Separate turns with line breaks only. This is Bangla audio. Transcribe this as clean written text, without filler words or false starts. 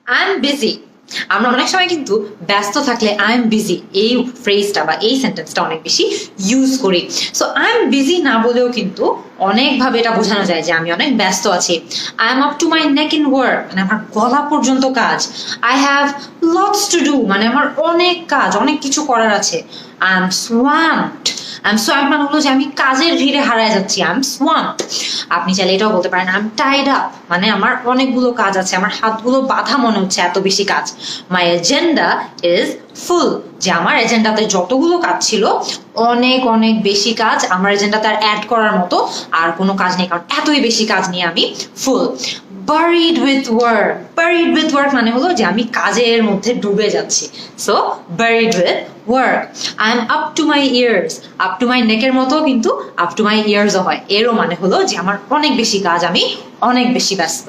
I am busy. আমরা অনেক সময় কিন্তু ব্যস্ত থাকলে আই এম বিজি এই ফ্রেজটা বা এই সেন্টেন্সটা অনেক বেশি ইউজ করি। সো আই এম বিজি না বলেও কিন্তু অনেকভাবে এটা বোঝানো যায় যে আমি অনেক ব্যস্ত আছি। I am up to my neck in work, মানে আমার গলা পর্যন্ত কাজ। I have lots to do, মানে আমার অনেক কাজ, অনেক কিছু করার আছে। I am swamped. I am swamped মানে হলো যে আমি কাজের ভিড়ে হারায় যাচ্ছি। I am swamped. আপনি চাইলে এটাও বলতে পারেন আই এম টাইড আপ, মানে আমার অনেকগুলো কাজ আছে, আমার হাতগুলো বাঁধা মনে হচ্ছে, এত বেশি কাজ। মাই এজেন্ডা ইজ ফুল, যে আমার এজেন্ডাতে যতগুলো কাজ ছিল অনেক অনেক বেশি কাজ, আমার এজেন্ডাতে আর অ্যাড করার মতো আর কোনো কাজ নেই, কারণ এতই বেশি কাজ নিয়ে আমি full. Buried with work, buried with work মানে হলো যে আমি কাজের মধ্যে ডুবে যাচ্ছি। So buried with work. I am up to my ears, up to my নেকের মতো কিন্তু আপ টু মাই ইয়ার্সও হয়, এরও মানে হলো যে আমার অনেক বেশি কাজ, আমি অনেক বেশি ব্যস্ত।